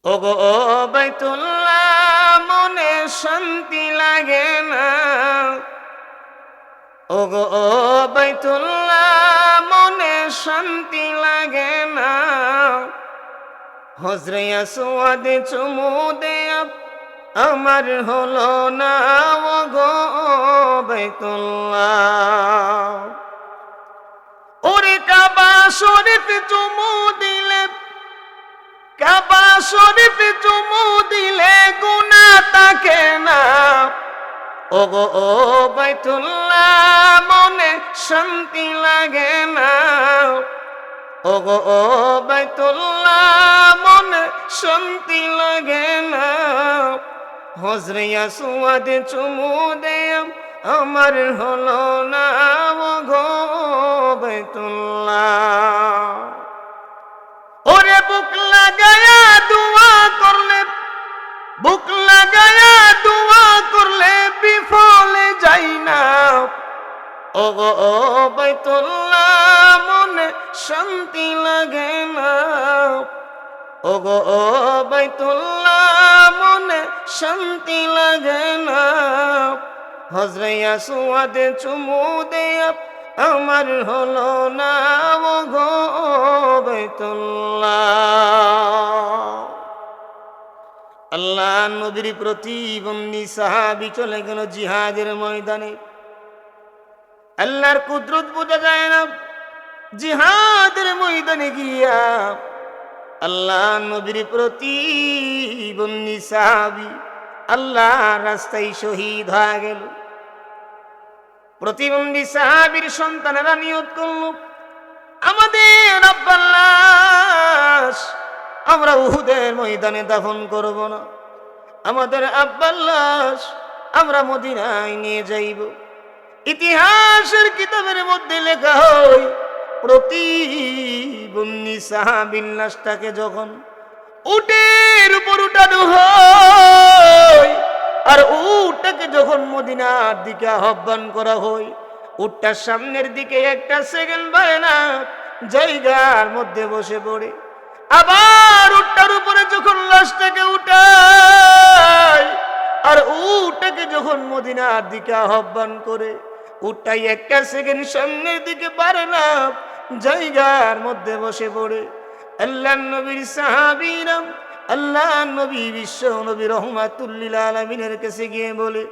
ওগো ও বাইতুল্লাহ মনে শান্তি লাগে না। ওগো ও বাইতুল্লাহ মনে শান্তি লাগে না। হজরে আসওয়াদ চুমু দেয়া আমার হলো না। ওগো ও বাইতুল্লাহ ওরে কাবা শরীফ চুমু দিলে, কাবা শরীফ চুমু দিলে গুনাহ থাকে না। ওগো ও বাইতুল্লাহ মনে শান্তি লাগে না। ওগো ও বাইতুল্লাহ মনে শান্তি লাগে না। হজরে আসওয়াদ চুমু দেয়া আমার হলো না। ওগো বাইতুল্লাহ ওরে বুক লাগায়া দোয়া করলে, বুক লাগায়া দোয়া করলে বিফলে যাই না। ওগো ও বাইতুল্লাহ মনে শান্তি লাগে না। ওগো ও বাইতুল্লাহ মনে শান্তি লাগে না। হজরে আসওয়াদ চুমু দেয়া আমার হলো না। ওগো বাইতুল্লাহ আল্লাহ নবীর প্রতিবন্ধী সাহাবী চলে গেল জিহাদের ময়দানে। আল্লাহর কুদরত বোঝা যায় না। জিহাদের ময়দানে গিয়া আল্লাহ নবীর প্রতিবন্ধী সাহাবী আল্লাহ রাস্তায় শহীদ হয়ে গেল। প্রতিবন্ধী সাহাবীর সন্তানেরা নিয়ত করল, আমাদের আব্বার লাশ আমরা উহুদের ময়দানে দাফন করব না, আমাদের আব্বার লাশ আমরা মদিনায় নিয়ে যাইব। ইতিহাসের কিতাবের মধ্যে লেখা হয়, প্রতিবন্ধী সাহাবীর লাশটাকে যখন উটের উপর উঠানো হয় আর উটটাকে যখন মদিনার দিকে আহ্বান করা হয়, উটটার সামনের দিকে একটা সেকেন্ড পায় না, জায়গার মধ্যে বসে পড়ে। আবার উটটার উপরে যখন লাশটাকে উঠায় আর উটটাকে যখন মদিনার দিকে আহ্বান করে, উটটাই একটা সেকেন্ড সামনের দিকে পারে না, জায়গার মধ্যে বসে পড়ে। আল্লাহ নবীর সাহাবীরা আল্লাহ নবী বিশ্ব নবী রহমাতুল লিল আলামিনের কাছে গিয়ে বলে,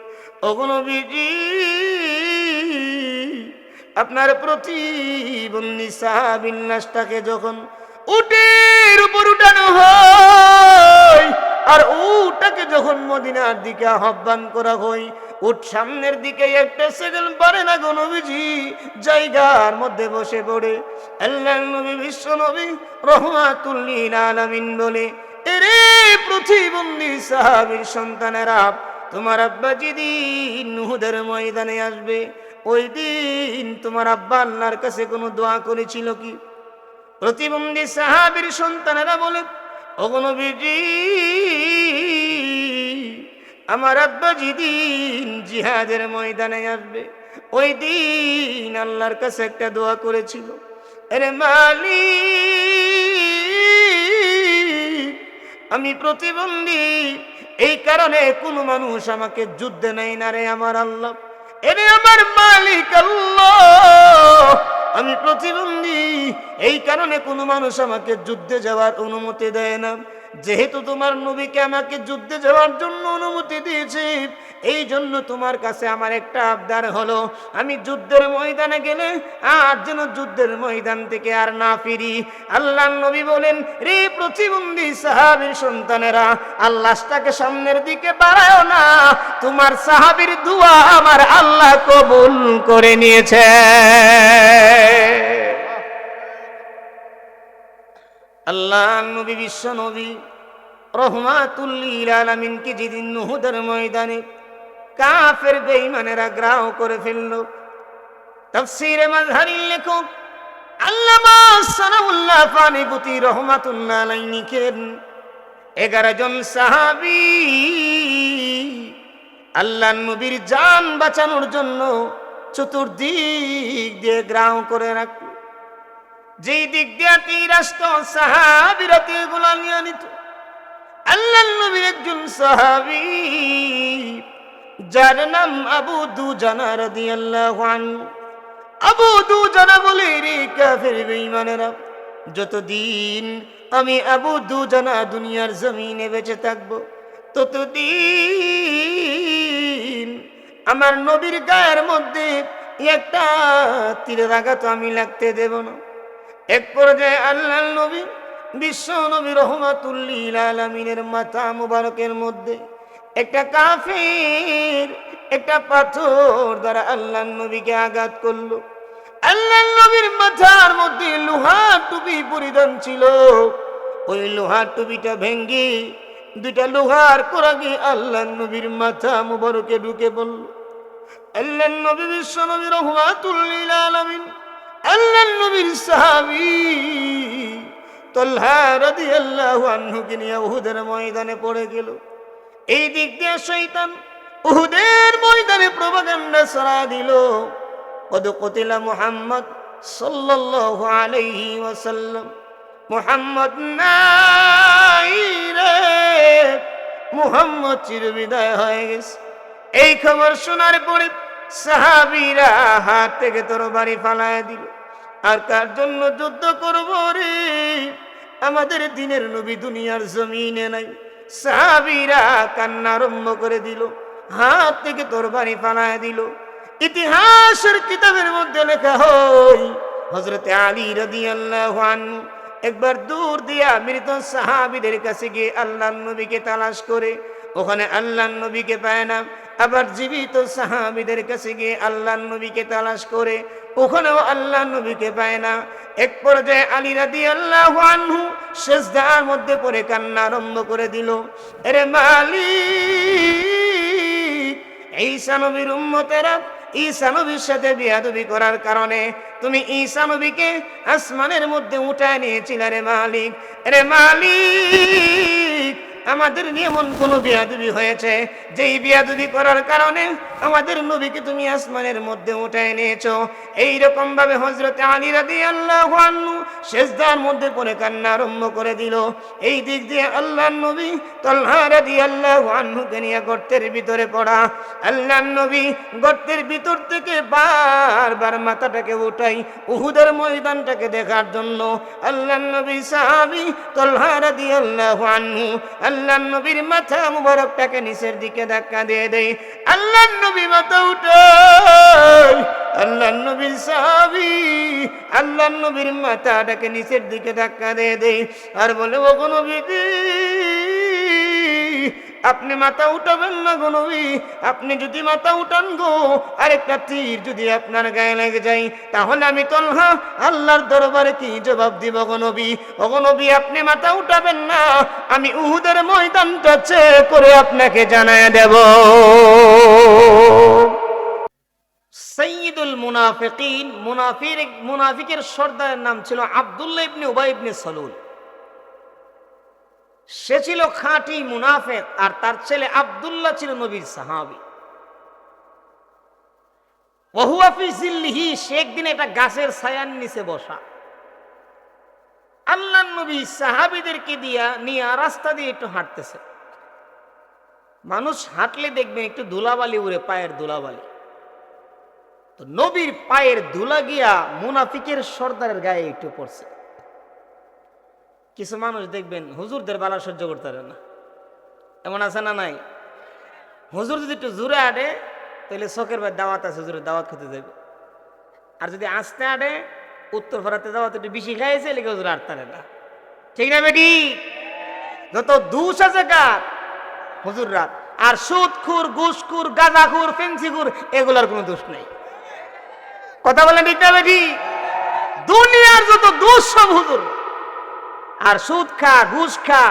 ওগো নবীজি, আপনার প্রতিবন্ধী সাহাবীর লাশটাকে যখন উটের উপর উঠানো হয় আর উটটাকে যখন মদিনার দিকে আহ্বান করা হয়, উট সামনের দিকে একটা সেকেন্ড পারে না গো নবীজি, জায়গার মধ্যে বসে পড়ে। আল্লাহ নবী বিশ্ব নবী রহমাতুল লিল আলামিন বলে, এরে প্রতিবন্ধী সাহাবীর সন্তানেরা, তোমার আব্বা যেদিন উহুদের ময়দানে আসবে, ওই দিন তোমার আব্বা আল্লাহর কাছে কোনো দোয়া করেছিল কি? প্রতিবন্ধী সাহাবীর সন্তানেরা বলে, ওগো নবীজি, আমার আব্বা যেদিন জিহাদের ময়দানে আসবে, ওই দিন আল্লাহর কাছে একটা দোয়া করেছিল, আরে মালিক, আমি প্রতিবন্ধী, এই কারণে কোনো মানুষ আমাকে যুদ্ধে নেয় না রে আমার আল্লাহ। এরে আমার মালিক আল্লাহ, আমি প্রতিবন্ধী, এই কারণে কোনো মানুষ আমাকে যুদ্ধে যাওয়ার অনুমতি দেয় না। যেহেতু তোমার নবীকে আমাকে যুদ্ধে যাওয়ার জন্য অনুমতি দিয়েছে, এই জন্য তোমার কাছে আমার একটা আবদার হলো, আমি যুদ্ধের ময়দানে গেলে আর যেন যুদ্ধের ময়দান থেকে আর না ফিরি। আল্লাহর নবী বলেন, রে প্রতিবন্ধী সাহাবীর সন্তানেরা, আল্লাহটাকে সামনের দিকে বাড়ায়ও না, তোমার সাহাবীর দোয়া আমার আল্লাহ কবুল করে নিয়েছে। আল্লাহ নবী বিশ্ব নবী রহমাতুল লিল আলামিনকে যেদিন উহুদের ময়দানে কাফের বেঈমানেরা গ্রাহ করে ফেলল, তাফসীরে মাযহারির লেখক আল্লামা সানাউল্লাহ ফানিপুতি রহমাতুল্লাহ আলাইহি লিখেন, 11 জন সাহাবী আল্লাহ নবীর জান বাঁচানোর জন্য চতুর্দিক দিয়ে গ্রাহ করে রাখল। যেই দিক দিয়ে তীর আসত, সাহাবীরা তীরগুলো নিয়ে নিত, নবীর একজন সাহাবী যার নাম আবু দুজানা রাদিয়াল্লাহু আনহু। আবু দুজানা বলে, রে কাফের বেঈমানেরা, যতদিন আমি আবু দুজানা দুনিয়ার জমিনে বেঁচে থাকবো ততদিন আমার নবীর গায়ের মধ্যে একটা তীরের আঘাত আমি লাগতে দেব না। এক পর্যায়ে আল্লাহর নবী বিশ্ব নবী রহমাতুল লিল আলামিনের মাথা মুবারকের মধ্যে একটা কাফের একটা পাথর দ্বারা আল্লাহর নবীকে আঘাত করলো। আল্লাহর নবীর মাথার মধ্যে লোহার টুপি পরিধান ছিল, ওই লোহার টুপিটা ভেঙ্গে দুইটা লোহার কোরাগে আল্লাহর নবীর মাথা মুবারকে ঢুকে পড়ল। আল্লাহর নবী বিশ্ব নবী রহমাতুল লিল আলামিন আল্লাহর নবীর সাহাবী তালহা রাদিয়াল্লাহু আনহুকে নিয়ে উহুদের ময়দানে পড়ে গেল। এই দিক দিয়ে শয়তান উহুদের ময়দানে প্রপাগান্ডা ছড়া দিল, কদ কতিলা মুহাম্মদ সাল্লাল্লাহু আলাইহি ওয়াসাল্লাম, মুহাম্মদ নাই রে, মুহাম্মদ চিরবিদায় হয়ে গেছে। এই খবর শোনার পরে সাহাবীরা হাত থেকে তরবারি ফালায় দিল। আর কার জন্য যুদ্ধ করব রে, আমাদের দিনের নবী দুনিয়ার জমিনে নাই। সাহাবীরা কান্না আরম্ভ করে দিল, হাত থেকে তরবারি ফালায় দিল। ইতিহাসের কিতাবের মধ্যে লেখা হয় হযরতে আলী রাদিয়াল্লাহু আনহু একবার দূর দিয়া মৃত সাহাবীদের কাছে গিয়ে আল্লাহর নবীকে তালাশ করে, ওখানে আল্লাহর নবীকে পায় না। আবার জীবিত সাহাবীদের কাছে গিয়ে আল্লাহর নবীকে তালাশ করে, ওখানেও আল্লাহর নবীকে পায় না। এক পর্যায়ে আলী রাদিয়াল্লাহু আনহু সিজদার মধ্যে পড়ে কান্না আরম্ভ করে দিল, আরে মালিক, ঈসা নবীর উম্মতেরা ঈসা নবীর সাথে বিয়াদবি করার কারণে তুমি ঈসা নবীকে আসমানের মধ্যে উঠায় নিয়েছিলে রে মালিক। রে মালিক, আমাদের নিয়মন কোন বিয়াদবি হয়েছে যেই বিয়াদবি করার কারণে আমাদের নবীকে তুমি আসমানের মধ্যে উঠায় নিয়েছো? এইরকম ভাবে হযরতে আলী রাদিয়াল্লাহু আনহু সিজদার মধ্যে পড়ে কান্না আরম্ভ করে দিল। এই দিক দিয়ে আল্লাহর নবী তালহা রাদিয়াল্লাহু আনহুকে নিয়ে গর্তের ভিতরে পড়া। আল্লাহর নবী গর্তের ভিতর থেকে বারবার মাথাটাকে উঠাই উহুদের ময়দানটাকে দেখার জন্য। আল্লাহর নবী সাহাবী তালহা রাদিয়াল্লাহু আনহু আল্লাহর নবীর মাথা মুবারকটাকে নিচের দিকে ধাক্কা দিয়ে দেয়। আল্লাহর নবী মাথা উঠায়, আল্লাহর নবীর সাহাবী আল্লাহর নবীর মাথাটাকে নিচের দিকে ধাক্কা দিয়ে দেয় আর বলে, ও গো নবী, আপনি মাথা উঠাবেন না গো নবী, আপনি যদি মাথা উঠান গো আরেকটা তীর যদি আপনার গায়ে লেগে যায় তাহলে আমি তালহা আল্লাহর দরবারে কি জবাব দিব গো নবী? ও গো নবী, আপনি মাথা উঠাবেন না, আমি উহুদের ময়দানটা চেক করে আপনাকে জানায় দেব। সাইয়্যিদুল মুনাফিকিন, মুনাফিকের সর্দারের নাম ছিল আব্দুল্লাহ ইবনে উবাই ইবনে সালুল। সে ছিল খাঁটি মুনাফিক আর তার ছেলে আব্দুল্লাহ ছিল নবীর সাহাবী। ওয়াহুয়া ফি জিল্লিহি, সে একদিন একটা গাছের ছায়ার নিচে বসা। আল্লাহর নবী সাহাবীদেরকে নিয়ে রাস্তা দিয়ে একটু হাঁটতেছে। মানুষ হাঁটলে দেখবেন একটু ধুলাবালি উড়ে, পায়ের ধুলাবালি। তো নবীর পায়ের ধুলা গিয়া মুনাফিকের সর্দারের গায়ে একটু পড়ছে। কিছু মানুষ দেখবেন হুজুরদের বালা সহ্য করতে পারে না, এমন আছে না নাই? হুজুর যদি একটু জোরে আডে তাহলে শখের ভাই দাওয়াত আছে, হুজুরের দাওয়াত খেতে যাবে। আর যদি আস্তে আডে, উত্তর ফেরাতে দাওয়াত একটু বেশি খাইছে, লেগে হুজুর আটতে পারে না। ঠিক না বেটি? যত দুষ আছে কার? হুজুর রাত। আর সুদখুর, ঘুষখুর, গাঁজাখুর, ফেন্সিখুর এগুলার কোনো দোষ নেই। কথা বলেন ঠিক না বেটি? দুনিয়ার যত দোষ সব হুজুর। আর সুদ খা, ঘুষ খা,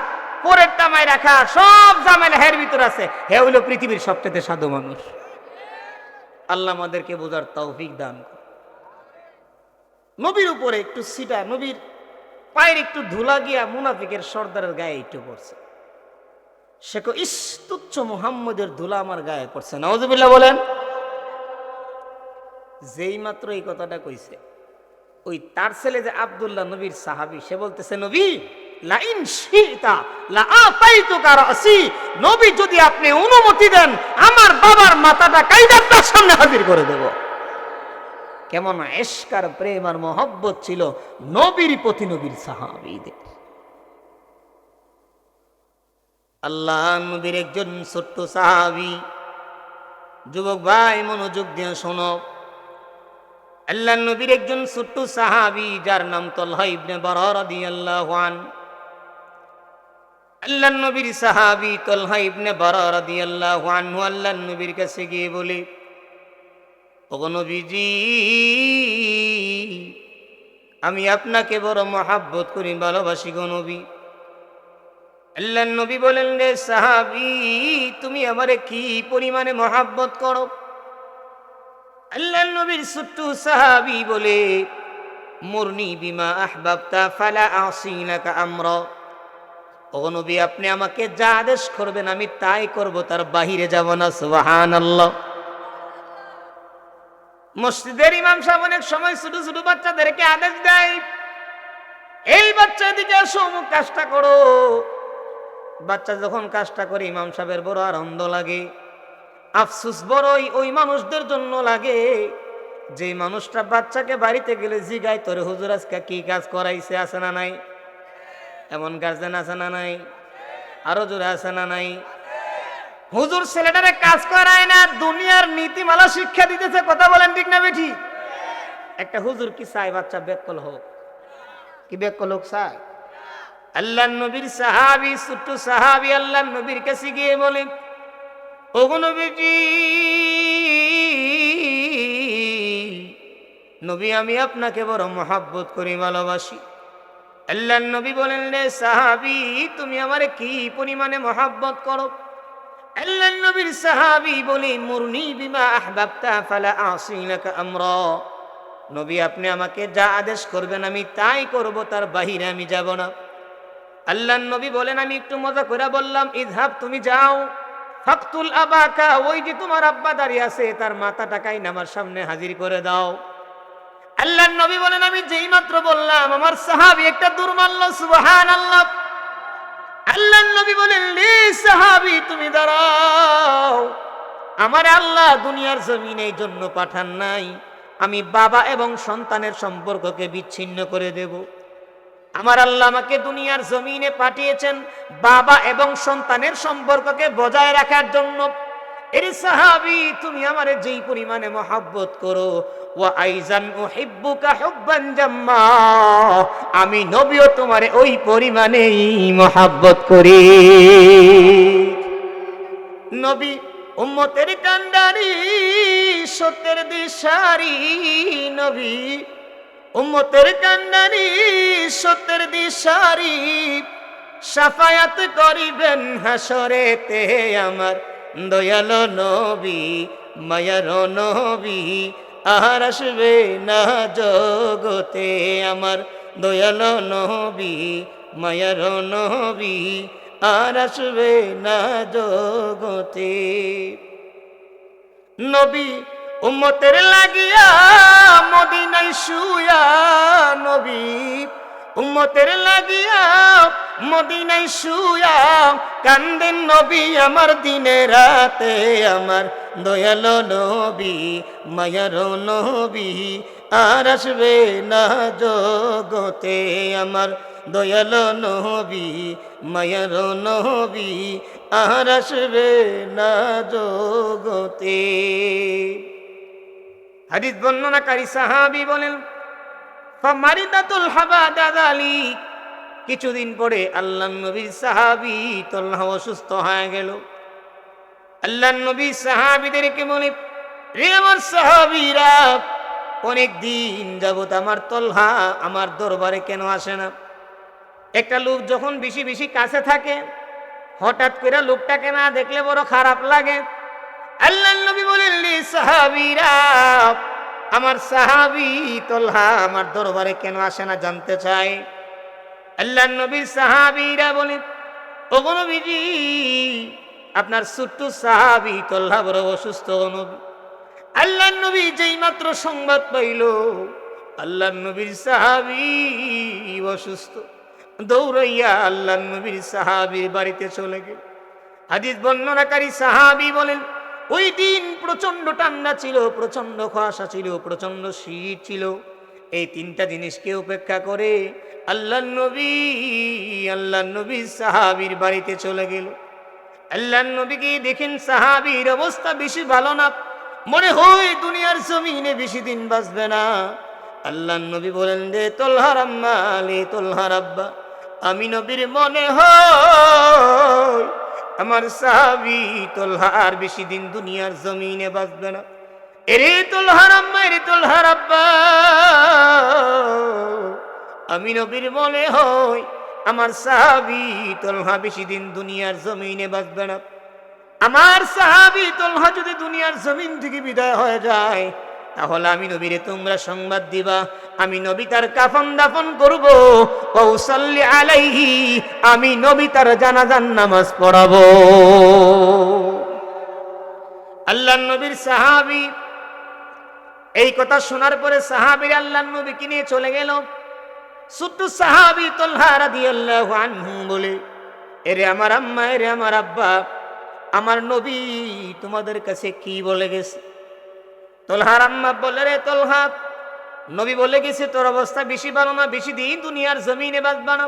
পরের টামায় রাখা, সব ঝামেলা হের ভিতর আছে। হে হইল পৃথিবীর সবচেয়ে সাধু মানুষ। আল্লাহ আমাদেরকে বোঝার তৌফিক দান করুন। নবীর উপরে একটু সিটা, নবীর পায়ের একটু ধুলা গিয়া মুনাফিকের সর্দারের গায়ে একটু পড়ছে। সে কো, ইস, তুচ্ছ মুহাম্মদের ধুলা আমার গায়ে পড়ছে। নাউজুবিল্লাহ বলেন। যেই মাত্র এই কথাটা কইছে, ওই তার ছেলে যে আব্দুল্লাহ নবীর সাহাবী, সে বলতেছে, নবী লা ইন শিতা লা আতাইতুকা রাসি, নবী যদি আপনি অনুমতি দেন আমার বাবার মাথাটা কাইটা আপনার সামনে হাজির করে দেব। কেমন ইশকার প্রেম আর মহব্বত ছিল নবীর প্রতি, নবীর সাহাবীদের। আল্লাহ নবীর একজন ছোট্ট সাহাবী, যুবক ভাই মনোযোগ দিয়ে শোনো, আল্লাহ নবীর একজন ছোট্ট সাহাবী যার নাম তালহা ইবনে বারা রাদিয়াল্লাহু আনহু। আল্লাহ নবীর সাহাবী তালহা ইবনে বারা রাদিয়াল্লাহু আনহু আল্লাহ নবীর কাছে গিয়ে বলে, ওগো নবীজি, আমি আপনাকে বড় মহব্বত করি, ভালোবাসি গো নবী। আল্লাহ নবী বলেন, রে সাহাবী, তুমি আমারে কি পরিমাণে মহব্বত করো? আল্লাহ নবীর ছোট্ট সাহাবী বলে, মুরনি বিমা আহবাবতা ফালা আসিনাকা আমরা। ও নবী, আপনি আমাকে যা আদেশ করবেন আমি তাই করব, তার বাহিরে যাব না। সুবহানাল্লাহ। মসজিদের ইমাম সাহেব অনেক সময় ছোট ছোট বাচ্চাদেরকে আদেশ দেয়, এই বাচ্চা দিকে এসো, অমুক কাজটা করো। বাচ্চা যখন কাজটা করে ইমাম সাহেবের বড় আনন্দ লাগে। আফসোস বড়ই ওই মানুষদের জন্য লাগে যে মানুষটা বাচ্চাকে বাড়িতে গেলে জিগায়, তোরে হুজুর আজকে কি কাজ করাইছে, আছে না নাই? এমন গার্জেন আছে না নাই? আরো জোরে আছে না নাই? হুজুর ছেলেটারে কাজ করায় না, দুনিয়ার নীতিমালা শিক্ষা দিতেছে। কথা বলেন ঠিক না বেঠি? একটা হুজুর কি চায় বাচ্চা বেকল হোক? কি বেকল হোক চায়? আল্লাহ নবীর সাহাবী, ছোট্ট সাহাবী আল্লাহ নবীর কাছে গিয়ে বলে, ওগো নবীজি, নবী আমি আপনাকে বড় মহব্বত করি, ভালোবাসি। আল্লাহ নবী বলেন, রে সাহাবী, তুমি আমারে কি পরিমাণে মহব্বত করো? আল্লাহ নবীর সাহাবী বলে, মুরনি বিমা আহবাবতা ফালা আসিনাকা আমরা। নবী আপনি আমাকে যা আদেশ করবেন আমি তাই করব, তার বাহিরে আমি যাব না। আল্লাহ নবী বলেন, আমি একটু মজা করে বললাম, ইযহাব, তুমি যাও, ফাকতুল আবাকা, ওই যে তোমার আব্বা দাঁড়িয়ে আছে তার মাথাটা কাইনা আমার সামনে হাজির করে দাও। আল্লাহ নবী বলেন, আমি যেই মাত্র বললাম আমার সাহাবী একটা দূর মারল। সুবহানাল্লাহ। আল্লাহ নবী বলেন, লে সাহাবী, তুমি দাঁড়াও, আমার আল্লাহ দুনিয়ার জমিনে এই জন্য পাঠান নাই আমি বাবা এবং সন্তানের সম্পর্ককে বিচ্ছিন্ন করে দেব। আমার আল্লাহ আমাকে দুনিয়ার জমিনে পাঠিয়েছেন বাবা এবং সন্তানের সম্পর্ককে বজায় রাখার জন্য। এর সাহাবী, তুমি আমারে যেই পরিমাণে মহব্বত করো, ওয়া আইজান উহিব্বুকা হুব্বান জাম্মা, আমি নবীও তোমারে ওই পরিমাণেই মহব্বত করি। নবী উম্মতের কান্ডারি, সত্যের দিশারি, নবী উম্মতের কান্ডারি, সত্যের দিশারি, শাফায়াত করিবেন হাসরেতে আমার দয়ালো নবী, মায়ার নবী, আর আসবে না জগতে আমার দয়ালো নবী, মায়ার নবী, আর আসবে না জগতে। নবী উম্মতের লাগিয়া মদিনায় শুয়া, নবী উম্মতের লাগিয়া মদিনায় শুয়া কান্দেন নবী আমার দিনে রাতে, আমার দয়ালো নবী, মায়ার নবী, আর আসবে না জগতে আমার দয়ালো নবী, মায়ার নবী, আর আসবে না জগতে। হাদিস বর্ণনাকারী সাহাবী বলেন, ফামারিদাতুল হাবাদা যালিক, কিছুদিন পরে আল্লাহর নবীর সাহাবী তালহা অসুস্থ হয়ে গেল। আল্লাহর নবী সাহাবীদেরকে বলে, রে আমার সাহাবীরা, অনেক দিন যাবত আমার তালহা আমার দরবারে কেন আসে না? একটা লোক যখন বেশি বেশি কাছে থাকে, হঠাৎ করে লোকটাকে না দেখলে বড় খারাপ লাগে। আল্লাহর নবী বলেন, রে সাহাবীরা, আমার সাহাবী তালহা আমার দরবারে কেন আসে না জানতে চাই। আল্লাহর নবীর সাহাবীরা বলে, ওগো নবীজি, আপনার ছোট্ট সাহাবী তালহা বড় অসুস্থ নবী। আল্লাহর নবী যেই মাত্র সংবাদ পাইল আল্লাহর নবীর সাহাবী অসুস্থ, দৌড়াইয়া আল্লাহ নবীর সাহাবীর বাড়িতে চলে গেল। হাদিস বর্ণনাকারী সাহাবী বলেন, ওই দিন প্রচন্ড ঠান্ডা ছিল, প্রচন্ড কুয়াশা ছিল, প্রচন্ড শীত ছিল। এই তিনটা জিনিসকে উপেক্ষা করে আল্লাহ নবী সাহাবীর বাড়িতে চলে গেল। আল্লাহ নবীকে দেখেন সাহাবীর অবস্থা বেশি ভালো না, মনে হয় দুনিয়ার জমিনে বেশি দিন বাঁচবে না। আল্লাহ নবী বলেন, রে তোলহার আম্মা, লে তোলহার আব্বা, আমি নবীর মনে হয় আমার সাহাবী তোলহা আর বেশি দিন দুনিয়ার জমিনে বাঁচবে না। এরে তোলহার আম্মা, এরে তোলহার আব্বা, আমি নবীর মনে হয় আমার সাহাবী তোলহা বেশি দিন দুনিয়ার জমিনে বাঁচবে না। আমার সাহাবী তোলহা যদি দুনিয়ার জমিন থেকে বিদায় হয়ে যায়, তাহলে আমি নবীরে তোমরা সংবাদ দিবা, আমি নবী তার কাফন দাফন করব, ওয়াসাল্লি আলাইহি, আমি নবী তার জানাজার নামাজ পড়াবো। আল্লাহর নবীর সাহাবী এই কথা শোনার পরে সাহাবীরা আল্লাহর নবীকে নিয়ে চলে গেল। ছোট্ট সাহাবী তোলহা রাদিয়াল্লাহু আনহু বলে, এরে আমার আম্মা, এরে আমার আব্বা, আমার নবী তোমাদের কাছে কি বলে গেছে? তোলহার আম্মা বলে, রে তোলহা, নবী বলে গেছে তোর অবস্থা বেশি ভালো না, বেশি দিন দুনিয়ার জমিনে বাঁচবা না।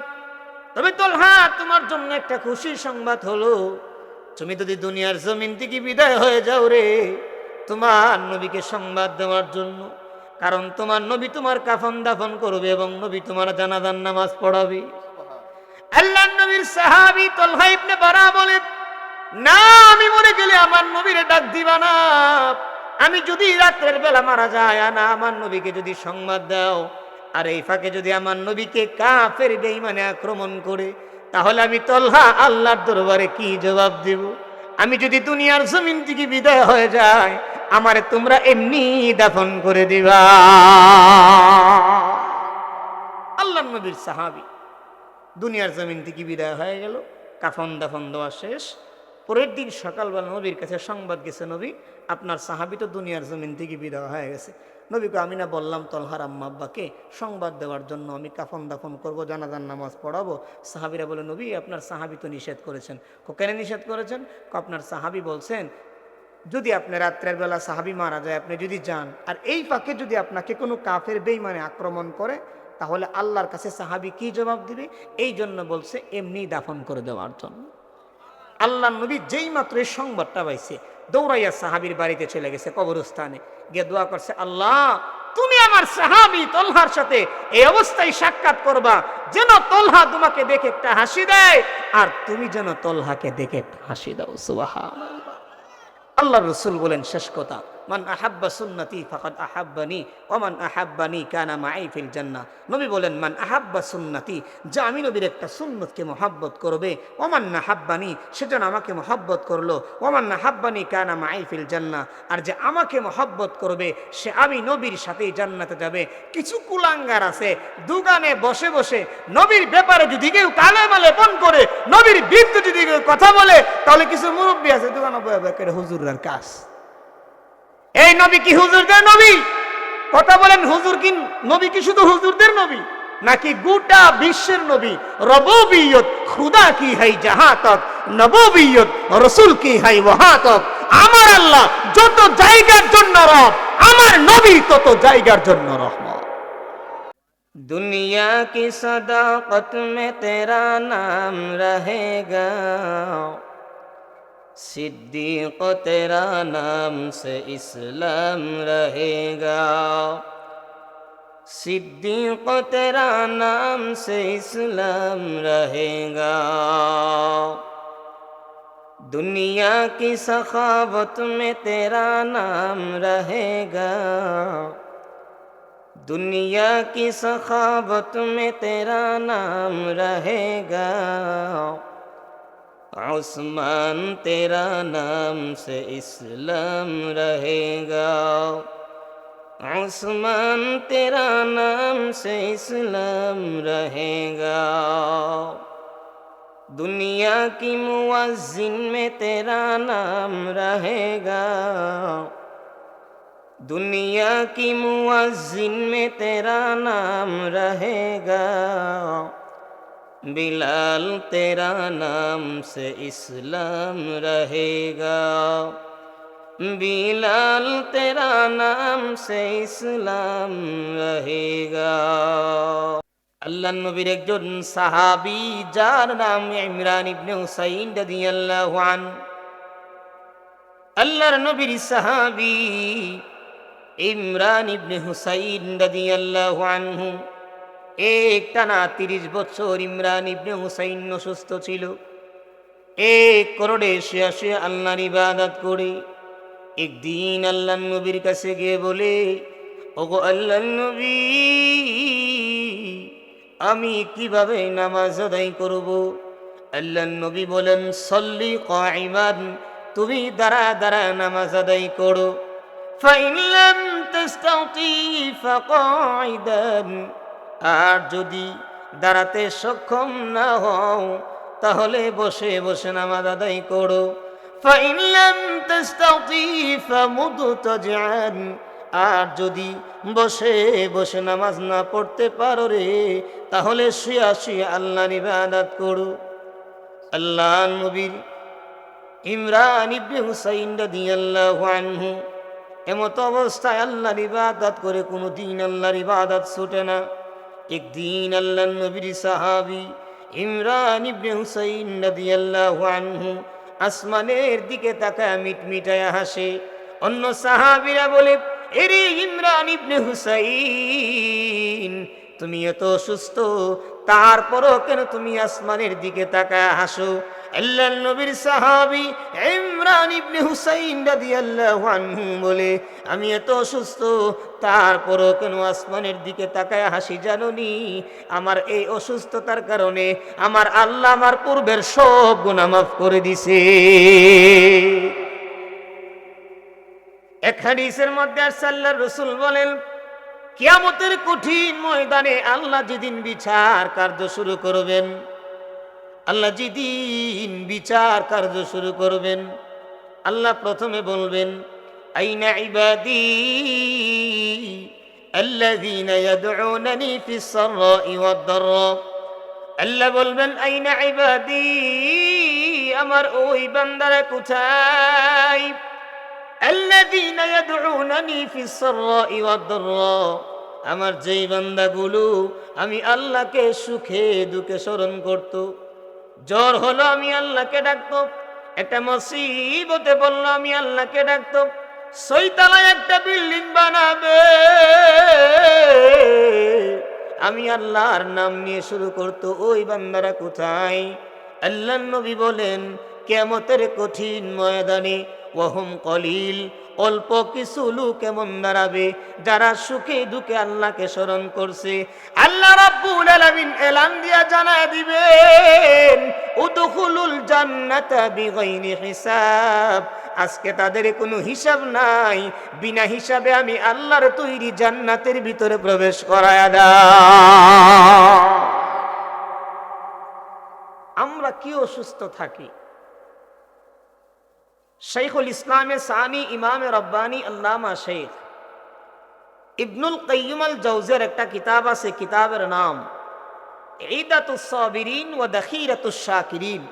তবে তোলহা, তোমার জন্য একটা খুশির সংবাদ হলো, তুমি যদি দুনিয়ার জমিন থেকে বিদায় হয়ে যাও রে, তোমার নবীকে সংবাদ দেওয়ার জন্য, কারণ তোমার নবী তোমার কাফন দাফন করবে এবং নবী তোমার জানাজার নামাজ পড়াবে। আল্লাহর নবীর সাহাবী তোলহা ইবনে বারা বলে, না, আমি মরে গেলে আমার নবীরে ডাক দিবা না। আমি যদি রাতের বেলা মারা যায় না, আমার নবীকে যদি সংবাদ দাও, আর এই ফাঁকে যদি আমার নবীকে কাফের বেঈমানে আক্রমণ করে, তাহলে আমি তোলহা আল্লাহর দরবারে কি জবাব দেব? আমি যদি দুনিয়ার জমিন থেকে বিদায় হয়ে যায়, আমারে তোমরা এমনি দাফন করে দিবা। আল্লাহর নবীর সাহাবী দুনিয়ার জমিন থেকে বিদায় হয়ে গেল, কাফন দাফন দেওয়া শেষ। পরের দিন সকালবেলা নবীর কাছে সংবাদ গেছে, নবী আপনার সাহাবী তো দুনিয়ার জমিন থেকে বিদায় হয়ে গেছে। নবীকে আমি না বললাম তোলহার আম্মা আব্বাকে সংবাদ দেওয়ার জন্য, আমি কাফন দাফন করবো, জানাজার নামাজ পড়াবো। সাহাবীরা বলে, নবী আপনার সাহাবী তো নিষেধ করেছেন। কেন নিষেধ করেছেন? আপনার সাহাবী বলছেন, যদি আপনি রাত্রের বেলা সাহাবী মারা যায়, আপনি যদি যান, আর এই ফাঁকে যদি আপনাকে কোনো কাফের বেঈমানে আক্রমণ করে, তাহলে আল্লাহর কাছে সাহাবী কি জবাব দিবে? এই জন্য বলছে এমনি দাফন করে দেওয়ার জন্য। আল্লাহ নবী যেই মাত্র এই সংবাদটা পাইছে, দৌড়াইয়া সাহাবীর বাড়িতে চলে গেছে, কবরস্থানে গিয়ে দোয়া করছে, আল্লাহ তুমি আমার সাহাবী তোলহার সাথে এই অবস্থায় সাক্ষাৎ করবা, যেন তোলহা তোমাকে দেখে একটা হাসি দেয়, আর তুমি যেন তোলহাকে দেখে একটা হাসি দাও। সুবহানাল্লাহ। আল্লাহ রসুল বলেন শেষ কথা, মান আহাব্বা সুন্নতি ফাকাদ আহাব্বানি ওয়া মান আহাব্বানি কানা মাই ফিল জান্নাহ। নবী বলেন, মান আহাব্বা সুন্নতি, যে আমি নবীর একটা সুন্নতকে মহব্বত করবে, ওয়া মান আহাব্বানি, সেজন্য আমাকে মহব্বত করলো, ওয়া মান আহাব্বানি কানা মাই ফিল জান্নাহ, আর যে আমাকে মহব্বত করবে সে আমি নবীর সাথেই জান্নাতে যাবে। কিছু কুলাঙ্গার আছে, দোকানে বসে বসে নবীর ব্যাপারে যদি কেউ কালে মালে পণ করে, নবীর বিরুদ্ধে যদি কেউ কথা বলে, তাহলে কিছু মুরব্বী আছে দোকানে বসে হুজুরের কাজ। এই নবী কি হুজুরদের নবী? কথা বলেন, হুজুর কি নবী কি শুধু হুজুরদের নবী, নাকি গোটা বিশ্বের নবী? রবুবিয়ত খুদা কি হাই জাহাঁ তক, নবুবিয়ত রাসূল কি হাই ওয়াহাঁ তক। আমার আল্লাহ যত জায়গার জন্য রব, আমার নবী তত জায়গার জন্য রহমত। দুনিয়া কি সদাকত মে তেরা নাম রহেগা, सिद्दीक़ तेरा नाम से इस्लाम रहेगा, सिद्दीक़ तेरा नाम से इस्लाम रहेगा। दुनिया की सखावत में तेरा नाम रहेगा, दुनिया की सखावत में तेरा नाम रहेगा। उस्मान तेरा नाम से इस्लाम रहेगा, उस्मान तेरा नाम से इस्लाम रहेगा। दुनिया की मुअज्जिन में तेरा नाम रहेगा, दुनिया की मुअज्जिन में तेरा नाम रहेगा। बिलाल तेरा नाम से इस्लाम रहेगा, बिलाल तेरा नाम से इस्लाम रहेगा। আল্লাহ নবীর একজন সাহাবী যার নাম ইমরান ইবনে হুসাইন রাদিয়াল্লাহু আনহু, আল্লাহর নবীর সাহাবী ইমরান ইবনে হুসাইন রাদিয়াল্লাহু আনহু একটানা 30 বছর ইমরান ইবনে হুসাইন অসুস্থ ছিল। এক করোড়ে শুয়ে শুয়ে আল্লাহর ইবাদত করে একদিন আল্লাহর নবীর কাছে গিয়ে বলে, ওগো আল্লাহর নবী, আমি কিভাবে নামাজ আদায় করব? আল্লাহর নবী বলেন, সল্লি কাইমান, তুমি দাঁড়া দাঁড়া নামাজ আদায় করো। ফাইন লাম তাস্তাতি ফাকাইদান, আর যদি দাঁড়াতে সক্ষম না হও তাহলে বসে বসে নামাজ আদায় করো। ফাইন লাম তাস্তাতি ফামুদতাজিআন, আর যদি বসে বসে নামাজ না পড়তে পারো রে, তাহলে শুয়া শুয়ে আল্লাহর ইবাদত করো। আল্লাহর নবীর ইমরান ইবনে হুসাইন রাদিয়াল্লাহু আনহু এমত অবস্থায় আল্লাহর ইবাদত করে কোনো দিন আল্লাহর ইবাদত ছুটে না। একদিন আল্লাহর নবীর সাহাবী ইমরান ইবনে হুসাইন রাদিয়াল্লাহু আনহু আসমানের দিকে তাকায় মিটমিটায়া হাসে। অন্য সাহাবীরা বলে, এরে ইমরান ইবনে হুসাইন, তুমি এত অসুস্থ, তারপরও কেন তুমি আসমানের দিকে তাকায় হাসো? আল্লাহর নবীর সাহাবী ইমরান ইবনে হুসাইন রাদিয়াল্লাহু আনহু বলে, আমি এত অসুস্থ, তারপরও কেন আসমানের দিকে তাকায় হাসি জানোনি? আমার এই অসুস্থতার কারণে আমার আল্লাহ আমার পূর্বের সব গুনাহ মাফ করে দিছে। এক হাদিসের মধ্যে আল্লাহর রাসূল বলেন, কিয়ামতের কঠিন ময়দানে আল্লাহ যেদিন বিচার কার্য শুরু করবেন, আল্লাহ যেদিন বিচার কার্য শুরু করবেন, আল্লাহ প্রথমে বলবেন, আইনা ইবাদি আল্লাযীনা ইয়াদউনানি ফিস সাররাই ওয়াদ দাররা। আল্লাহ বলবেন, আইনা ইবাদি, আমার ওই বান্দারা কোথায়? আল্লাযীনা ইয়াদউনানি ফিস সাররাই ওয়াদ দাররা, আমার যেই বান্দাগুলো আমি আল্লাহকে সুখে দুঃখে স্মরণ করত। জ্বর হলো আমি আল্লাহকে ডাকতো, একটা মুসিবতে পড়লো আমি আল্লাহকে ডাকতো, ছয়তলায় একটা বিল্ডিং বানাবে আমি আল্লাহর নাম নিয়ে শুরু করতো, ওই বান্দারা কোথায়? আল্লাহর নবী বলেন, কিয়ামতের কঠিন ময়দানে ওয়াহুম কলিল, অল্প কিছু লোক এমন দাঁড়াবে যারা সুখে দুঃখে আল্লাহকে স্মরণ করছে। আল্লাহ রাব্বুল আলামিন এলান দিয়া জানায় দিবেন, উদখুলুল জান্নাতা বিগাইরি হিসাব, আজকে তাদের কোনো হিসাব নাই, বিনা হিসাবে আমি আল্লাহর তৈরি জান্নাতের ভিতরে প্রবেশ করায়া দাও। আমরা কি অসুস্থ থাকি? শাইখুল ইসলামে সানি ইমামে রব্বানি আল্লামা শেখ ইবনুল কাইয়্যিম আল জাওজির একটা কিতাব আছে, কিতাবের নাম ঈদাতুস সাবিরিন ওয়া দাখিরাতুশ শাকিরিন।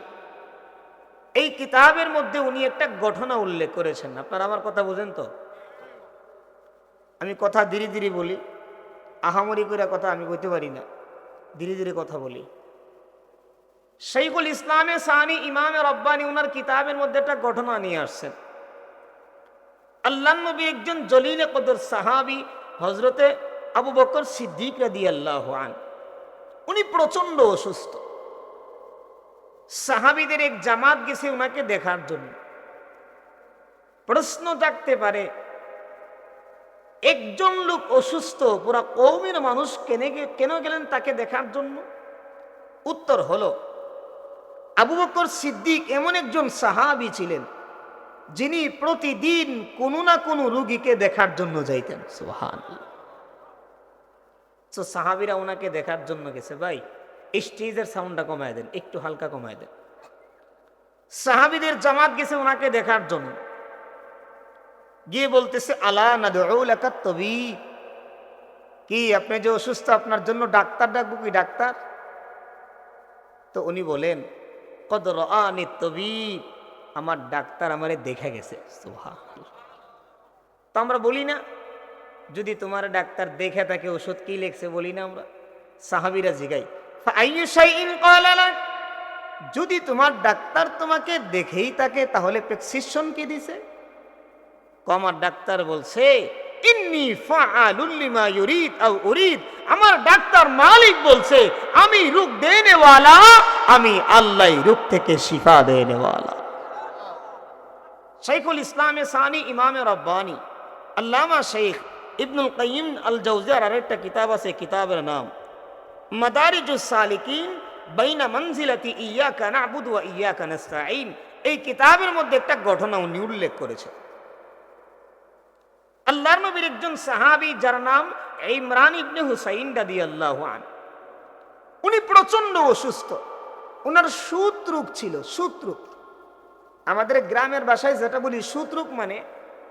এই কিতাবের মধ্যে উনি একটা ঘটনা উল্লেখ করেছেন। আপনারা আমার কথা বুঝেন তো? আমি কথা ধীরে ধীরে বলি, আহামরি করে কথা আমি কইতে পারি না, ধীরে ধীরে কথা বলি। শাইখুল ইসলামে সানি ইমামে রব্বানি উনার কিতাবের মধ্যে একটা ঘটনা নিয়ে আসছেন। আল্লাহর নবী একজন জলিলে কদর সাহাবী হযরতে আবু বকর সিদ্দিক রাদিয়াল্লাহু আনহু, উনি প্রচন্ড অসুস্থ। সাহাবীদের এক জামাত গেছে উনাকে দেখার জন্য। প্রশ্ন জাগতে পারে, একজন লোক অসুস্থ, পুরা কওমের মানুষ কেন গেলেন তাকে দেখার জন্য? উত্তর হলো, আবু বকর সিদ্দিক এমন একজন সাহাবী ছিলেন যিনি প্রতিদিন কোনো না কোনো রোগীকে দেখার জন্য যাইতেন। সুবহানাল্লাহ। তো সাহাবীরা ওনাকে দেখার জন্য গেছে। ভাই স্টেজের সাউন্ডটা কমায় দেন, একটু হালকা কমায় দেন। সাহাবীদের জামাত গেছে ওনাকে দেখার জন্য, গিয়ে বলতেছে, আলা নাদউ লাকাত তাবিব, কি আপনি যে অসুস্থ আপনার জন্য ডাক্তার ডাকবো? কি ডাক্তার? তো উনি বলেন কদ রাআনি তাবিব, আমার ডাক্তার আমারে দেখে গেছে। সুবহানাল্লাহ। তো আমরা বলি না যদি তোমার ডাক্তার দেখে থাকে ওষুধ কি লিখছে, বলি না আমরা? সাহাবীরা জিগাই ফাআইয়ু শাইইন ক্বালা লাক, যদি তোমার ডাক্তার তোমাকে দেখেই থাকে তাহলে প্রেসক্রিপশন কি দিছে? আমার ডাক্তার বলছে ইন্নী ফাআলুল লিমা ইউরিদ আও উরিদ, আমার ডাক্তার মালিক বলছে আমি রোগ দেনে ওয়ালা, আমি আল্লাহ রোগ থেকে শিফা দেনে ওয়ালা। শাইখুল ইসলামে সানি ইমামে রব্বানি আল্লামা শেখ ইবনুল কাইয়িম আল জাওজিয়ার আরেকটা কিতাব আছে, কিতাবের নাম মাদারিজুস সালিকিন বাইনা মানজিলাতি ইয়াকা না'বুদু ওয়া ইয়াকা নাস্তাঈন। এই কিতাবের মধ্যে একটা ঘটনা উনি উল্লেখ করেছে। আল্লাহর নবীর একজন সাহাবী যার নাম ইমরান ইবনে হুসাইন রাদিয়াল্লাহু আনহু, উনি প্রচন্ড অসুস্থ, ওনার সূত্রুক ছিল। সূত্রুক আমাদের গ্রামের ভাষায় যেটা বলি, সূত্রুক মানে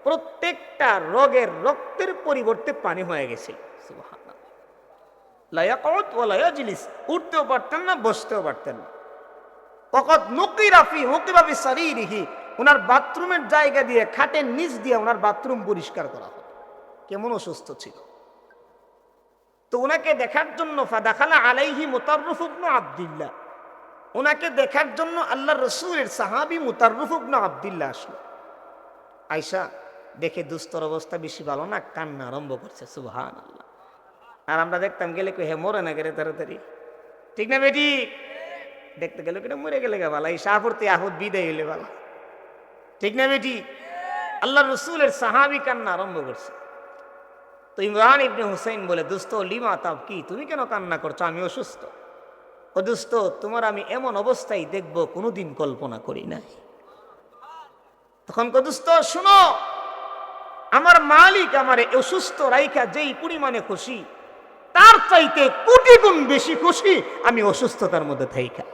প্রত্যেকটা রোগের রক্তের পরিবর্তে পানি হয়ে গেছিল। সুবহানাল্লাহ। লা ইয়াকুত ওয়া লা ইয়াজলিস, উঠতেও পারতেন না, বসতেও পারতেন না। ফাকাদ নুকিরা ফি হুকবাবি সারিরিহি, ওনার বাথরুমের জায়গা দিয়ে খাটের নিচ দিয়ে ওনার বাথরুম পরিষ্কার করা হতো। কেমন অসুস্থ ছিল। তো ওনাকে দেখার জন্য ফাদাখালা আলাইহি মুতাররিফ ইবনে আব্দুল্লাহ, ওনাকে দেখার জন্য আল্লাহর রাসূলের সাহাবী মুতাররিফ ইবনে আব্দুল্লাহ আসলো। আয়েশা দেখে দুস্তর অবস্থা বেশি ভালো না, কান্না আরম্ভ করছে। সুবহানাল্লাহ। আর আমরা দেখতাম গেলে কে হে মরে না গেলে তাড়াতাড়ি, ঠিক না বেটি? দেখতে গেলে কেটে মরে গেলে গা ভালো, এই শাহপুরতে আহুদ বিদায় হইলে ভালো, ঠিক না বেটি? আল্লাহর রাসূলের সাহাবী কান্না আরম্ভ করছে। তো ইমরান ইবনে হুসাইন বলে, দোস্ত লিমা তাব, কি তুমি কেন কান্না করছো? আমি অসুস্থ। ও দোস্ত, তোমার আমি এমন অবস্থায় দেখবো কোনোদিন কল্পনা করি নাই। তখন দোস্ত শুনো, আমার মালিক আমারে অসুস্থ রাইখা যেই পরিমাণে খুশি, তার চাইতে কোটি গুণ বেশি খুশি আমি অসুস্থতার মধ্যে থাইকা।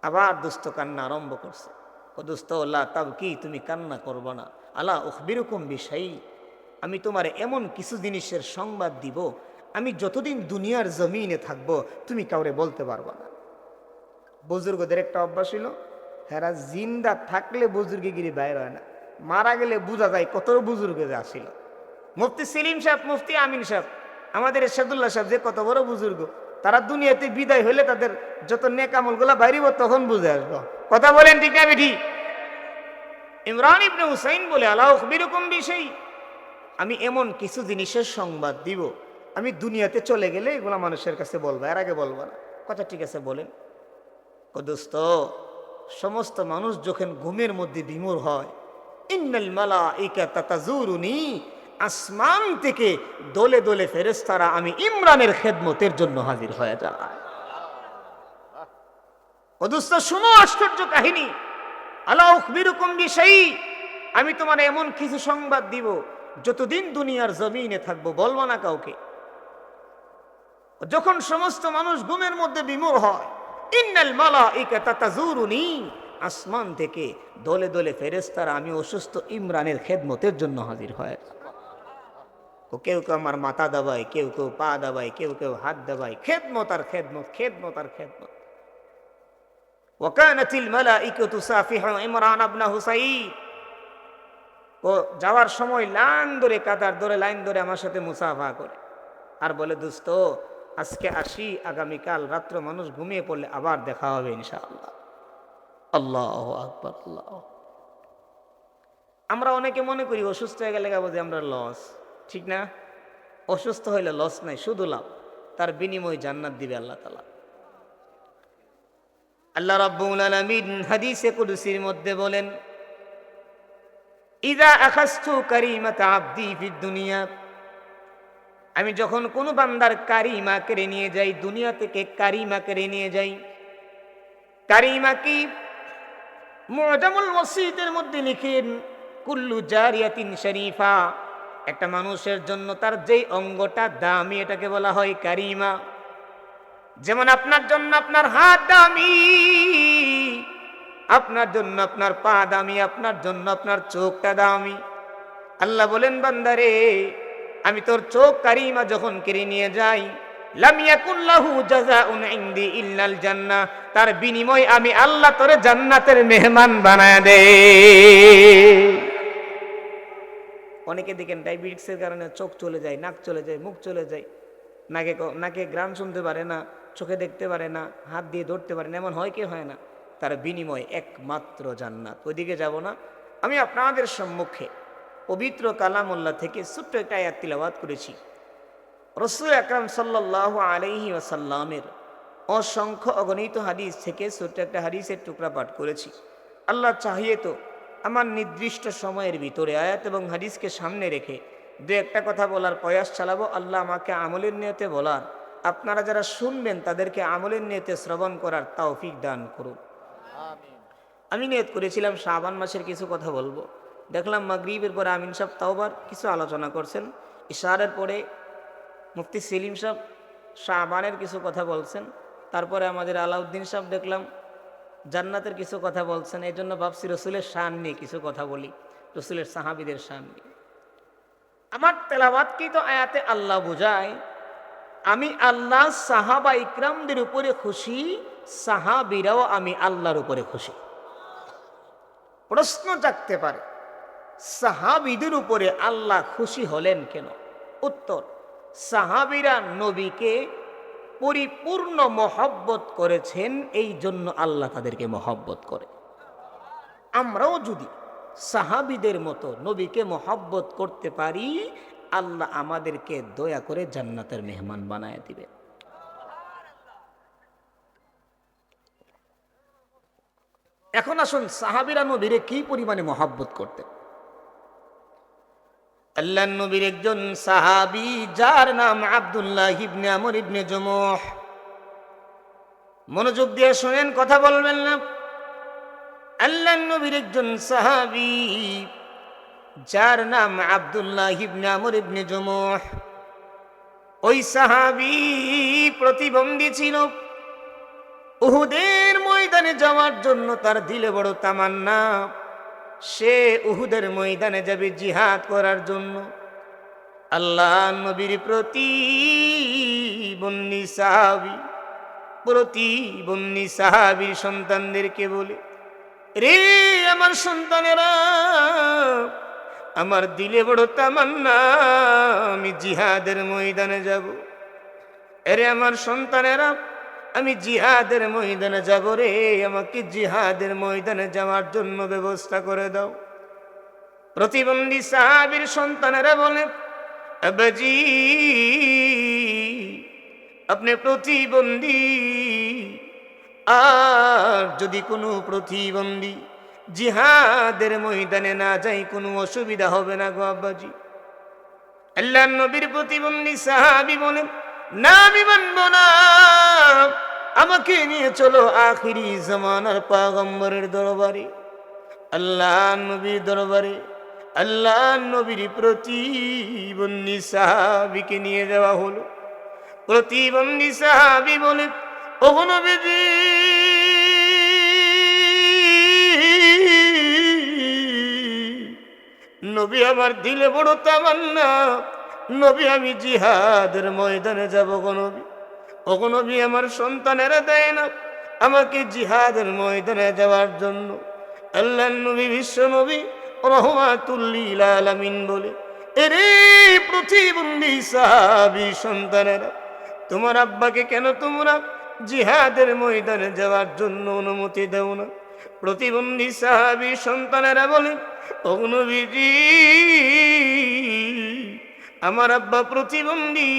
আবার দোস্ত কান্না আরম্ভ করছে। ও দোস্ত লা তাব, কি তুমি কান্না করবো না? আলা উখবিরুকুম বিশাই, আমি তোমার এমন কিছু জিনিসের সংবাদ দিব, আমি যতদিন দুনিয়ার জমিনে থাকবো তুমি কাউরে বলতে পারবা না। বুজুর্গদের একটা অভ্যাস ছিল, হেরা জিন্দা থাকলে বুজুর্গিগিরি বাইর হয় না, মারা গেলে বোঝা যায় কত বুজুর্গে আসছিল। মুফতি সেলিম সাহেব, মুফতি আমিন সাহেব, আমাদের এরশাদুল্লাহ সাহেব যে কত বড় বুজুর্গ, তারা দুনিয়াতে বিদায় হলে তাদের যত নেক আমলগুলা বাইরিব তখন বুঝে আসবো। কথা বলেন ঠিক না বেঠি? ইমরান ইবনে হুসাইন বলে, আলা উখবিরুকুম বিশাই, আমি এমন কিছু জিনিসের সংবাদ দিব, আমি দুনিয়াতে চলে গেলে এগুলা মানুষের কাছে বলবো, এর আগে বলবো না। কথা ঠিক আছে, বলেন। দোস্ত, সমস্ত মানুষ যখন ঘুমের মধ্যে বিমূঢ় হয়, ইন্নাল মালাইকাতা তাজুরুনি, আসমান থেকে দলে দলে ফেরেশতারা আমি ইমরানের খেদমতের জন্য হাজির হয়ে যায়। ও দোস্ত শুনো আশ্চর্য কাহিনী, আলা উখবিরুকুম বিশাই, আমি তোমার এমন কিছু সংবাদ দিব, যতদিন দুনিয়ার জমিনে থাকবো বলবো না কাউকে। যখন সমস্ত মানুষ ঘুমের মধ্যে বিমূঢ় হয়, ইন্নাল মালাইকাতা তাজুরুনি, আসমান থেকে দলে দলে ফেরেশতারা আমি অসুস্থ ইমরানের খেদমতের জন্য হাজির হয়। কেউ কেউ আমার মাথা দাবায়, কেউ কেউ পা দাবায়, কেউ কেউ হাত দাবায়, খেদমত আর খেদমত, খেদমত আর খেদমত। ওয়াকানাতিল মালাইকাতু সাফিহা ইমরান ইবনে হুসাইন, ও যাওয়ার সময় লাইন ধরে, কাতার ধরে লাইন ধরে আমার সাথে মুসাফা করে আর বলে, দোস্ত আজকে আসি, আগামীকাল রাত্র মানুষ ঘুমিয়ে পড়লে আবার দেখা হবে ইনশাআল্লাহ। আল্লাহু আকবার, আল্লাহ। আমরা অনেকে মনে করি অসুস্থ হয়ে গেলে যে আমরা লস, ঠিক না? অসুস্থ হইলে লস নাই, শুধু লাভ, তার বিনিময় জান্নাত দিবে আল্লাহ তাআলা। আল্লাহ রাব্বুল আলামিন হাদিসে কুদসির মধ্যে বলেন, ইযা আখাযতু কারিমাতা আবদি ফিদ দুনিয়া, আমি যখন কোনো বান্দার কারিমা কেড়ে নিয়ে যাই, দুনিয়া থেকে কারিমা কেড়ে নিয়ে যাই। কারিমা কি? মুআজামুল ওয়াসিতের মধ্যে লিখেন, কুল্লু জারিয়াতিন শরীফা, একটা মানুষের জন্য তার যেই অঙ্গটা দামি এটাকে বলা হয় কারিমা। যেমন আপনার জন্য আপনার হাত দামি, আপনার জন্য আপনার পা দামি, আপনার জন্য আপনার চোখটা দামি। আল্লাহ বলেন, বান্দারে আমি তোর চোখ কারিমা যখন কেড়ে নিয়ে যাই, লাম ইয়াকুন লাহু জাযাউন ইনদি ইল্লাল জান্নাহ, তার বিনিময় আমি আল্লাহ তোরে জান্নাতের মেহমান বানায় দেই। অনেকে দেখেন ডায়াবেটিসের কারণে চোখ চলে যায়, নাক চলে যায়, মুখ চলে যায়, নাকে গ্রাম শুনতে পারে না, চোখে দেখতে পারে না, হাত দিয়ে ধরতে পারে না, এমন হয় কি হয় না? তার বিনিময় একমাত্র জান্নাত। ওইদিকে যাব না, আমি আপনাদের সম্মুখে পবিত্র কালামুল্লাহ থেকে ছোট্ট একটা আয়াত তিলাওয়াত করেছি। রাসূল আকরাম সাল্লাল্লাহু আলাইহি ওয়াসাল্লামের অসংখ্য অগণিত হাদিস থেকে ছোট্ট একটা হাদিসের টুকরা পাঠ করেছি। আল্লাহ চাহিয়ে তো আমার নির্দিষ্ট সময়ের ভিতরে আয়াত এবং হাদিসকে সামনে রেখে দু একটা কথা বলার প্রয়াস চালাবো। আল্লাহ আমাকে আমলের নিয়তে বলার, আপনারা যারা শুনবেন তাদেরকে আমলের নিয়তে শ্রবণ করার তৌফিক দান করুন। আমি নিয়ত করেছিলাম শাবান মাসের কিছু কথা বলবো। দেখলাম মাগরিবের পরে আমিন সাহেব তাওবার কিছু আলোচনা করছেন, ইশারের পরে মুফতি সেলিম সাহেব শাবানের কিছু কথা বলছেন, তারপরে আমাদের আলাউদ্দিন সাহেব দেখলাম জান্নাতের কিছু কথা বলছেন। এই জন্য ভাবছি রসুলের শান নিয়ে কিছু কথা বলি, রসুলের সাহাবীদের শান নিয়ে। আমার তেলাওয়াতকেই তো আয়াতে আল্লাহ বোঝায় আমি আল্লাহ সাহাবা ইকরামদের উপরে খুশি, সাহাবীরাও আমি আল্লাহর উপরে খুশি। প্রশ্ন জাগতে পারে সাহাবীদের উপরে আল্লাহ খুশি হলেন কেন? উত্তর, সাহাবীরা নবীকে পরিপূর্ণ মহব্বত করেছেন, এই জন্য আল্লাহ তাদেরকে মহব্বত করে। আমরাও যদি সাহাবীদের মতো নবীকে মহব্বত করতে পারি, আল্লাহ আমাদেরকে দয়া করে জান্নাতের মেহমান বানায় দিবে। এখন আসুন সাহাবীরা নবীরে কি পরিমাণে মহব্বত করতেন। আল্লাহর নবীর একজন সাহাবী যার নাম আব্দুল্লাহ ইবনে আমর ইবনে জুমুহ, মনোযোগ দিয়ে শুনেন, কথা বলবেন না। আল্লাহর নবীর একজন সাহাবী যার নাম আব্দুল্লাহ ইবনে আমর ইবনে জুমুহ, ওই সাহাবী প্রতিবন্ধী ছিল। উহুদের ময়দানে যাওয়ার জন্য তার দিলে বড় তামান্না, সে উহুদের ময়দানে যাবে জিহাদ করার জন্য। আল্লাহ নবীর প্রতিবন্ধী সাহাবীর সন্তানদেরকে বলে, রে আমার সন্তানেরা, আমার দিলে বড় তামান্না আমি জিহাদের ময়দানে যাব। এরে আমার সন্তানেরা, আমি জিহাদের ময়দানে যাব রে, আমাকে জিহাদের ময়দানে যাওয়ার জন্য ব্যবস্থা করে দাও। প্রতিবন্ধী সাহাবীর সন্তানেরা বলে, আব্বাজি আপনি প্রতিবন্ধী, আর যদি কোনো প্রতিবন্ধী জিহাদের ময়দানে না যাই কোনো অসুবিধা হবে না গো আব্বাজি। আল্লাহর নবীর প্রতিবন্ধী সাহাবী বলেন, না আমি মানব না, আমাকে নিয়ে চলো আখিরি জামানার পয়গম্বরের দরবারে, আল্লাহ নবীর দরবারে। আল্লাহ নবীর প্রতিবন্ধী সাহাবীকে নিয়ে যাওয়া হলো। প্রতিবন্ধী সাহাবী বলে, ওগো নবীজি, নবী আমার দিলে বড় তামান্না, নবী আমি জিহাদের ময়দানে যাব গো নবী। ওগো নবী আমার সন্তানেরা দেয় না আমাকে জিহাদের ময়দানে যাওয়ার জন্য। আল্লাহর নবী বিশ্ব নবী রাহমাতুল লিল আলামিন বলে, এরে প্রতিবন্ধী সাহাবী সন্তানেরা, তোমার আব্বাকে কেন তোমরা জিহাদের ময়দানে যাওয়ার জন্য অনুমতি দাও না? প্রতিবন্ধী সাহাবী সন্তানেরা বলে, ওগো নবীজি আমার আব্বা প্রতিবন্ধী,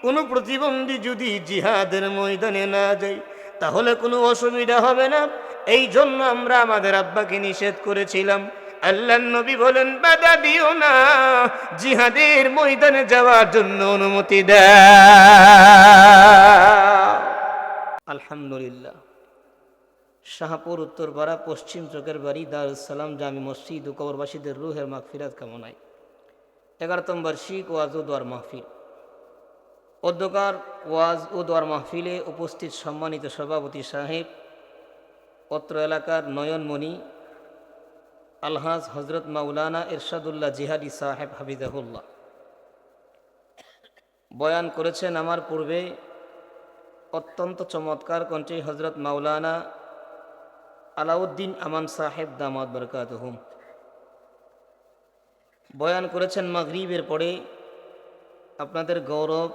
কোনো প্রতিবন্ধী যদি জিহাদের ময়দানে না যায় তাহলে কোনো অসুবিধা হবে না, এই জন্য আমরা আমাদের আব্বাকে নিষেধ করেছিলাম। আল্লাহর নবী বলেন, বাধা দিও না, জিহাদের ময়দানে যাওয়ার জন্য অনুমতি দাও। আলহামদুলিল্লাহ। শাহপুর উত্তরপাড়া পশ্চিম চকের বাড়ি দারুস সালাম জামি মসজিদ ও কবরবাসীদের রুহের মাগফিরাত কামনায় 11তম বার্ষিক ওয়াজ ও দোয়ার মাহফিল। অধ্যকার ওয়াজ ও দোয়ার মাহফিলে উপস্থিত সম্মানিত সভাপতি সাহেব, অত্র এলাকার নয়নমণি আলহাজ হজরত মাওলানা ইরশাদুল্লাহ জিহাদি সাহেব হাফিজাহুল্লাহ, বয়ান করেছেন আমার পূর্বে অত্যন্ত চমৎকার কণ্ঠে হজরত মাওলানা আলাউদ্দিন আমান সাহেব দামাত বরকাতুহুম। বয়ান করেছেন মাগরিবের পরে আপনাদের গৌরব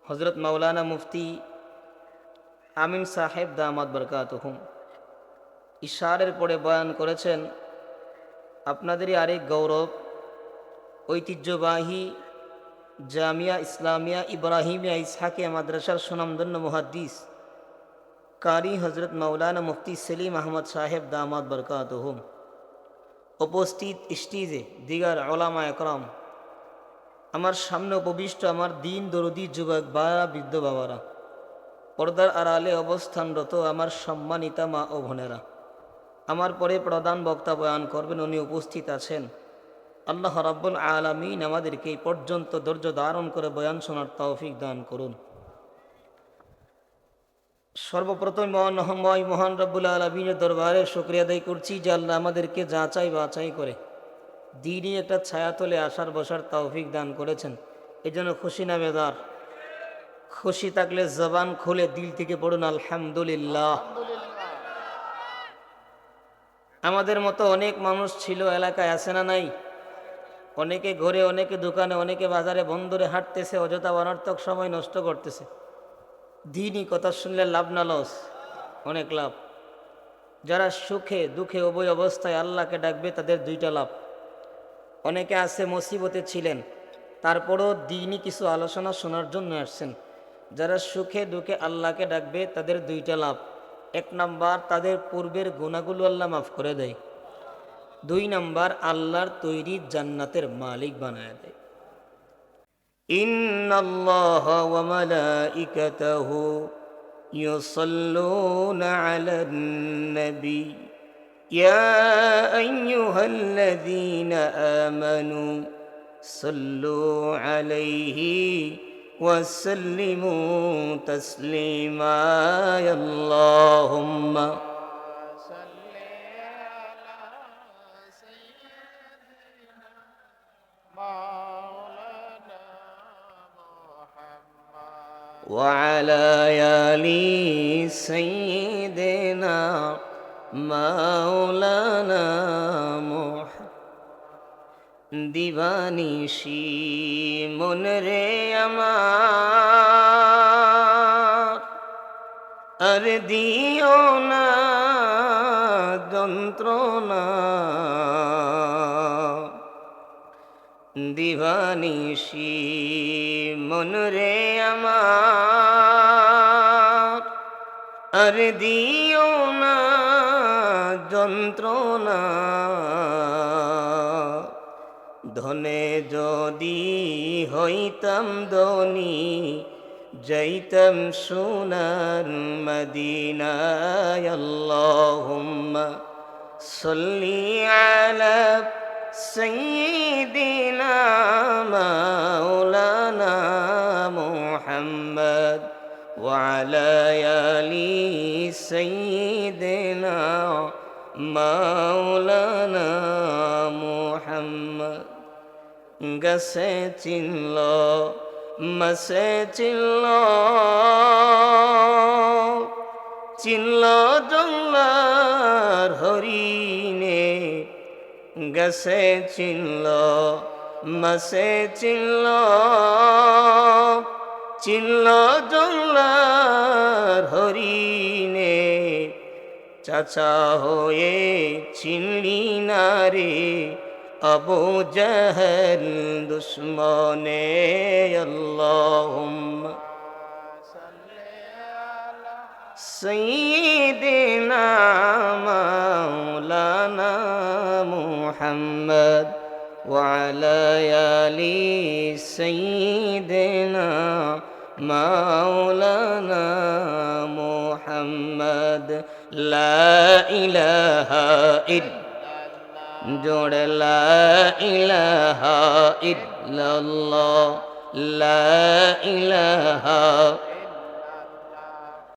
হজরত মাওলানা মুফতি আমিন সাহেব দামাত বরকাতুহুম। ইশারের পরে বয়ান করেছেন আপনাদেরই আরেক গৌরব ঐতিহ্যবাহী জামিয়া ইসলামিয়া ইব্রাহিমিয়া ইসহাকিয়া মাদ্রাসার সুনামধন্য মুহাদ্দিস কারি হজরত মাওলানা মুফতি সেলিম আহমদ সাহেব দামাত বরকাতুহুম। উপস্থিত স্টেজে দিগার ওলামা একরাম, আমার সামনে উপবিষ্ট আমার দিন দরদি যুবক বাবা বৃদ্ধ বাবারা, পর্দার আড়ালে অবস্থানরত আমার সম্মানিতা মা ও বোনেরা, আমার পরে প্রধান বক্তা বয়ান করবেন, উনি উপস্থিত আছেন। আল্লাহ রাব্বুল আলামিন আমাদেরকে এই পর্যন্ত ধৈর্য ধারণ করে বয়ান শোনার তৌফিক দান করুন। সর্বপ্রথম মহান রব্বুল আলামিনের দরবারে শুকরিয়া আদায় করছি যে আল্লাহ আমাদেরকে যাচাই বাছাই করে দিনই একটা ছায়াতলে আসার বসার তৌফিক দান করেছেন। এই জন্য খুশি না বেদার? খুশি থাকলে জবান খুলে দিল থেকে পড়ুন আলহামদুলিল্লাহ। আমাদের মতো অনেক মানুষ ছিল এলাকায়, আছে না নাই? অনেকে ঘরে, অনেকে দোকানে, অনেকে বাজারে বন্দরে হাঁটতেছে, অযথা অনর্থক সময় নষ্ট করতেছে। দিনই কথা শুনলে লাভ না লস? অনেক লাভ। যারা সুখে দুঃখে উভয় অবস্থায় আল্লাহকে ডাকবে তাদের দুইটা লাভ। অনেকে আছে মুসিবতে ছিলেন, তারপরও দিনই কিছু আলোচনা শোনার জন্য আসছেন। যারা সুখে দুঃখে আল্লাহকে ডাকবে তাদের দুইটা লাভ। এক নাম্বার, তাদের পূর্বের গুনাহগুলো আল্লাহ মাফ করে দেয়। দুই নাম্বার, আল্লাহর তৈরি জান্নাতের মালিক বানায় দেয়। ইন্নাল্লাহা ওয়া মালাইকাতাহু ইউসাল্লুনা আলান নবী ইয়া আইয়ুহাল্লাযীনা আমানু সাল্লু আলাইহি ওয়া সাল্লিমু তাসলিমা। আল্লাহুম্মা وعلى آل سيدنا مولانا দিবানিশি মন রে আমার, আর দিও না যন্ত্রণা। দিবানিশি মন রে আমার, আর দিও না যন্ত্রণা। ধনে যদি হইতাম ধনী, যাইতাম সোনার মদিনায়। আল্লাহুম্মা সাল্লি আলা সাইয়্যিদিনা মাওলানা মুহাম্মদ ওয়া আলা আলি সাইয়্যিদিনা মাওলানা মুহাম্মদ। গসে চিনল মসে চিনল, চিনল জঙ্গলার হরিণে। গসে চিনল মসে চিনল, চিনল জঙ্গলার হরিণে। চাচা হয়ে চিনলি না রে আবু জাহেল দুশ্মনে। আল্লাহুম্মা সাইয়্যিদিনা মাওলানা মুহাম্মদ ওয়া আলা আলি সাইয়্যিদিনা মাওলানা মুহাম্মদ। লা ইলাহা ইল্লাল্লাহ, জোড়ে লা ইলাহা ইল্লাল্লাহ, লা ইলাহা